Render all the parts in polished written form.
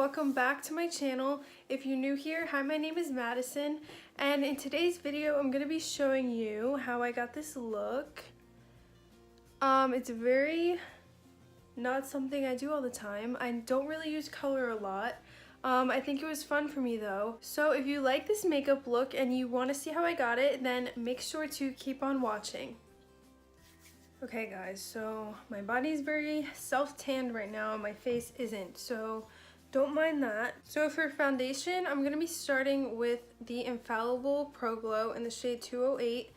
welcome back to my channel. If you're new here, hi, my name is Madison, and in today's video I'm going to be showing you how I got this look. It's very not something I do all the time. I don't really use color a lot. I think it was fun for me though. So if you like this makeup look and you want to see how I got it, then make sure to keep on watching. Okay guys, so my body's very self-tanned right now and my face isn't, so don't mind that. So for foundation, I'm going to be starting with the Infallible Pro Glow in the shade 208,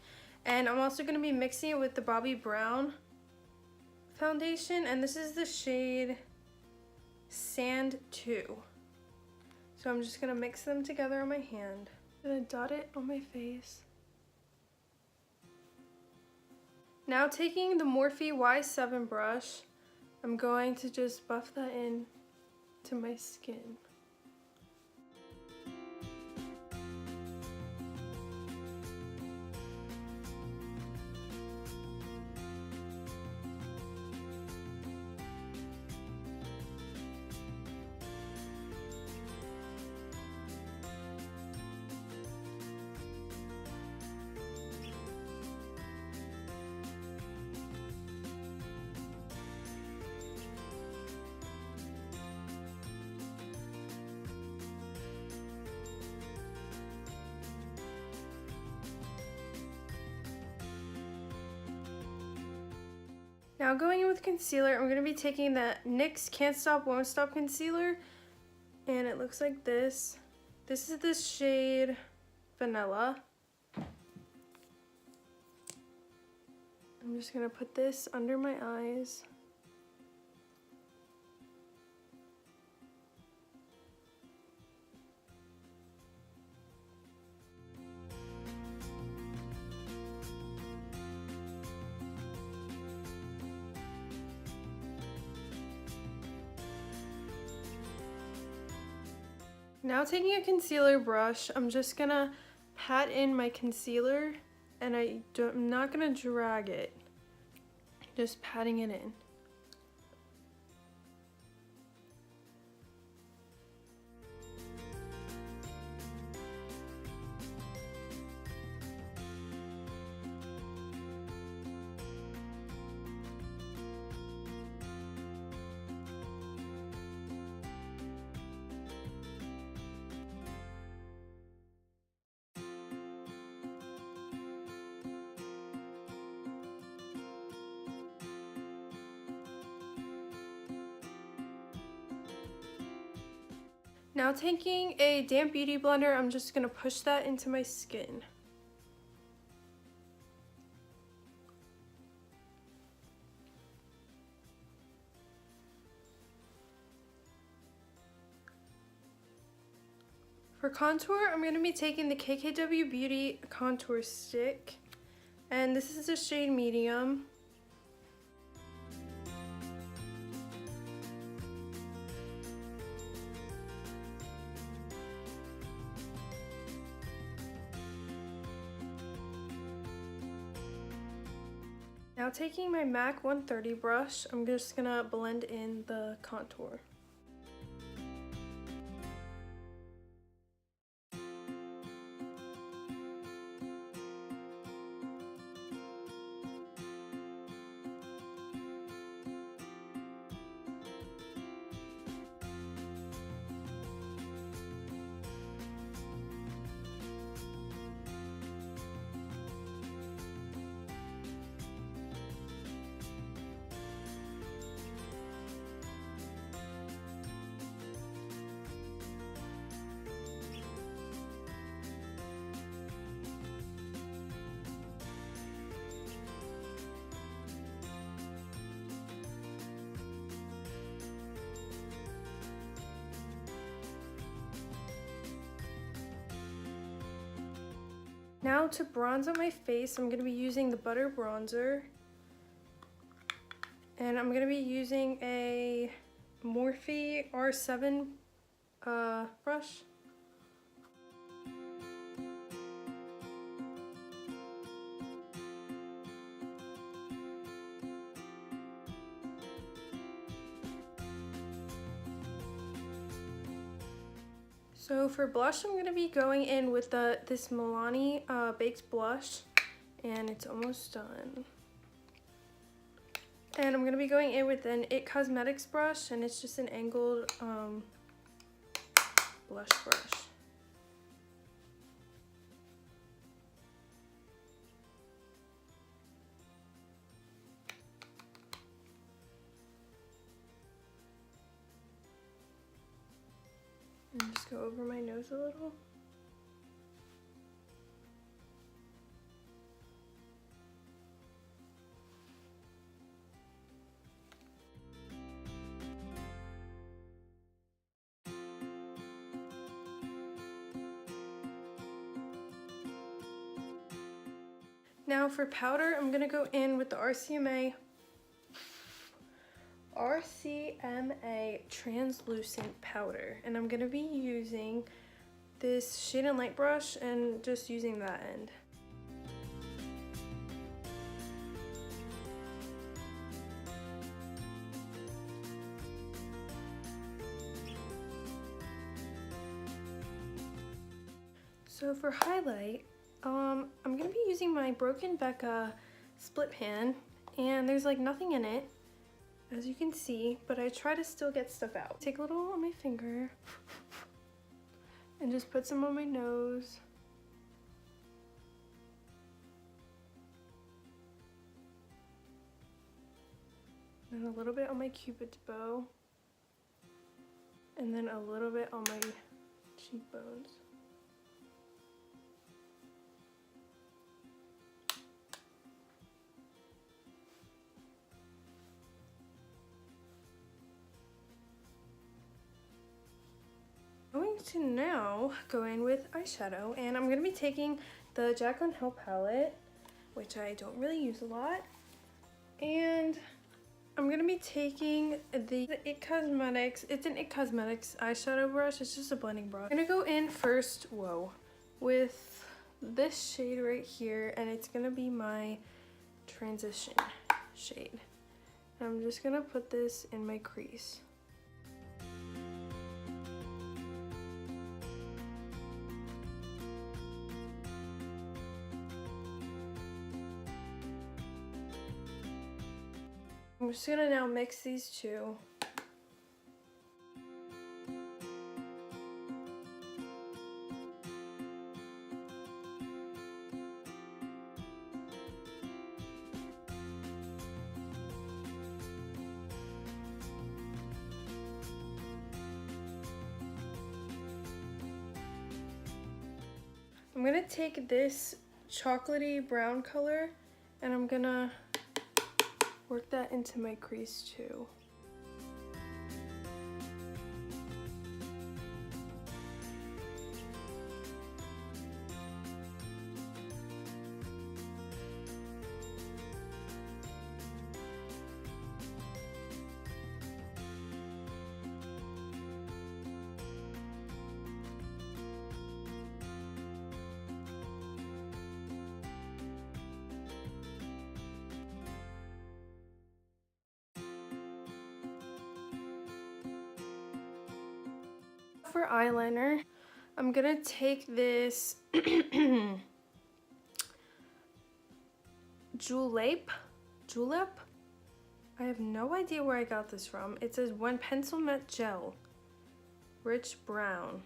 and I'm also going to be mixing it with the Bobbi Brown foundation, and this is the shade Sand 2. So I'm just going to mix them together on my hand. I'm going to dot it on my face. Now taking the Morphe Y7 brush, I'm going to just buff that in to my skin. Now going in with concealer, I'm going to be taking the NYX Can't Stop Won't Stop concealer, and it looks like this. This is the shade Vanilla. I'm just going to put this under my eyes. Now taking a concealer brush, I'm just gonna pat in my concealer, and I'm not gonna drag it, just patting it in. Now taking a damp beauty blender, I'm just going to push that into my skin. For contour, I'm going to be taking the KKW Beauty Contour Stick, and this is the shade Medium. Now taking my MAC 130 brush, I'm just gonna blend in the contour. Now to bronze on my face, I'm going to be using the Butter Bronzer. And I'm going to be using a Morphe R7 brush. So for blush, I'm going to be going in with this Milani Baked Blush, and it's almost done. And I'm going to be going in with an IT Cosmetics brush, and it's just an angled blush brush. And just go over my nose a little. Now for powder, I'm gonna go in with the RCMA translucent powder, and I'm gonna be using this Shade and Light brush and just using that end. So for highlight, I'm gonna be using my Broken Becca split pan, and there's like nothing in it, as you can see, but I try to still get stuff out. Take a little on my finger and just put some on my nose. And a little bit on my Cupid's bow, and then a little bit on my cheekbones. I'm going to now go in with eyeshadow, and I'm going to be taking the Jaclyn Hill palette, which I don't really use a lot, and I'm going to be taking the IT Cosmetics, it's an IT Cosmetics eyeshadow brush, it's just a blending brush. I'm going to go in first, with this shade right here, and it's going to be my transition shade. I'm just going to put this in my crease. I'm just gonna now mix these two. I'm gonna take this chocolatey brown color, and I'm gonna work that into my crease too. For eyeliner, I'm gonna take this Julep. I have no idea where I got this from. It says When Pencil Met Gel, Rich Brown.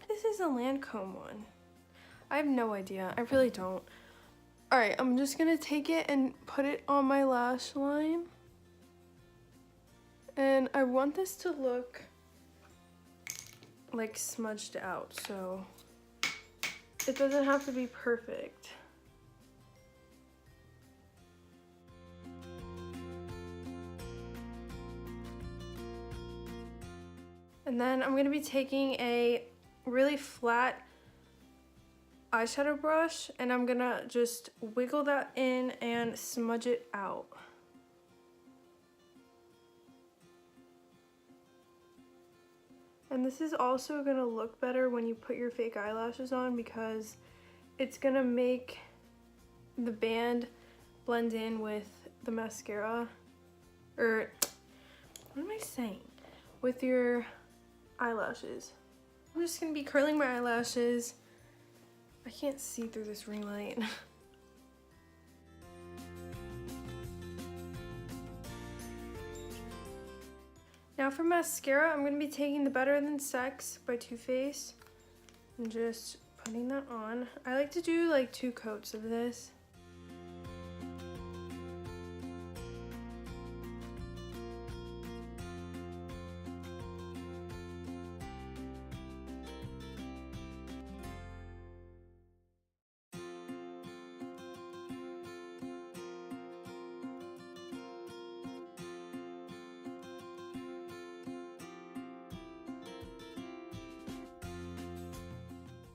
This is a Lancome one. I have no idea. I really don't. Alright, I'm just gonna take it and put it on my lash line. And I want this to look like smudged out, so it doesn't have to be perfect. And then I'm gonna be taking a really flat eyeshadow brush, and I'm gonna just wiggle that in and smudge it out. And this is also gonna look better when you put your fake eyelashes on, because it's gonna make the band blend in with the mascara. Or, what am I saying? with your eyelashes. I'm just gonna be curling my eyelashes. I can't see through this ring light. Now for mascara, I'm gonna be taking the Better Than Sex by Too Faced and just putting that on. I like to do like 2 coats of this.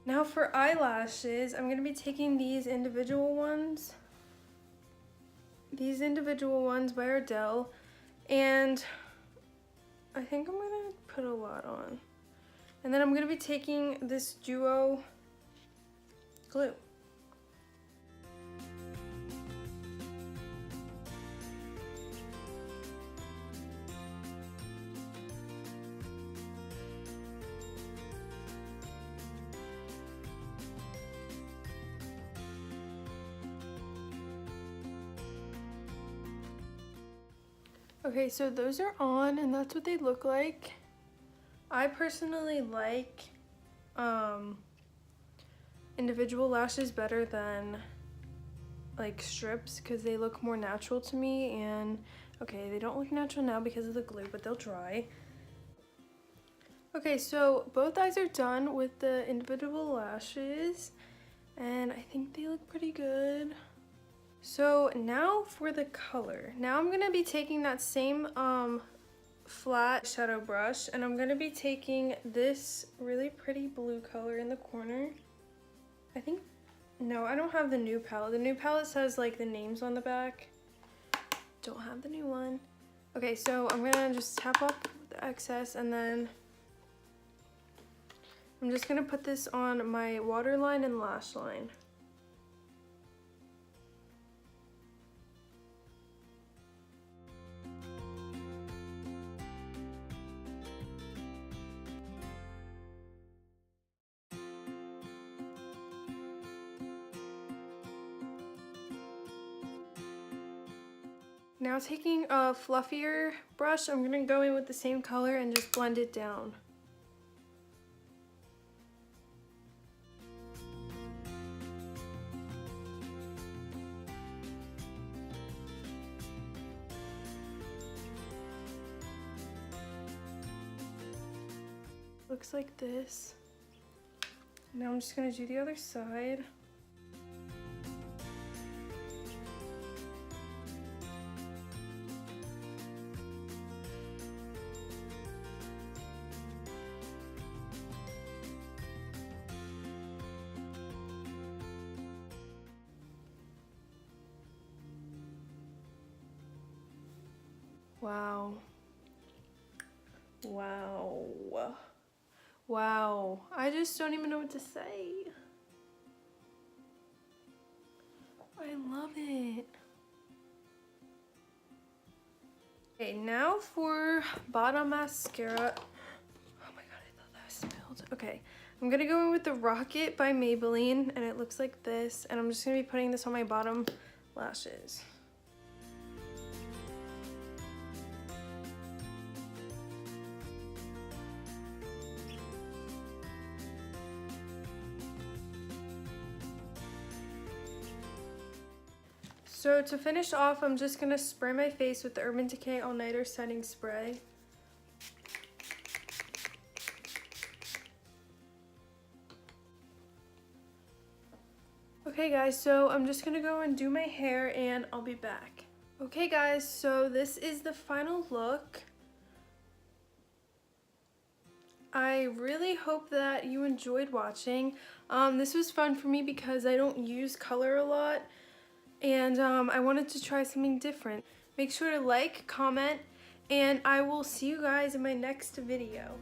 Now for eyelashes, I'm going to be taking these individual ones. These individual ones by Ardell. And I think I'm going to put a lot on. And then I'm going to be taking this Duo glue. Okay, so those are on and that's what they look like. I personally like individual lashes better than like strips because they look more natural to me, and okay, they don't look natural now because of the glue, but they'll dry. Okay, so both eyes are done with the individual lashes and I think they look pretty good. So now for the color. Now I'm gonna be taking that same flat shadow brush and I'm gonna be taking this really pretty blue color in the corner. No, I don't have the new palette. The new palette says like the names on the back. Don't have the new one. Okay, so I'm gonna just tap up the excess and then I'm just gonna put this on my waterline and lash line. Now taking a fluffier brush, I'm gonna go in with the same color and just blend it down. Looks like this. Now I'm just gonna do the other side. Wow. Wow. Wow. I just don't even know what to say. I love it. Okay, now for bottom mascara. Oh my god, I thought that was spilled. Okay, I'm gonna go in with the Rocket by Maybelline, and it looks like this. And I'm just gonna be putting this on my bottom lashes. So to finish off, I'm just gonna spray my face with the Urban Decay All Nighter Setting Spray. Okay guys, so I'm just gonna go and do my hair and I'll be back. Okay guys, so this is the final look. I really hope that you enjoyed watching. This was fun for me because I don't use color a lot. And I wanted to try something different. Make sure to like, comment, and I will see you guys in my next video.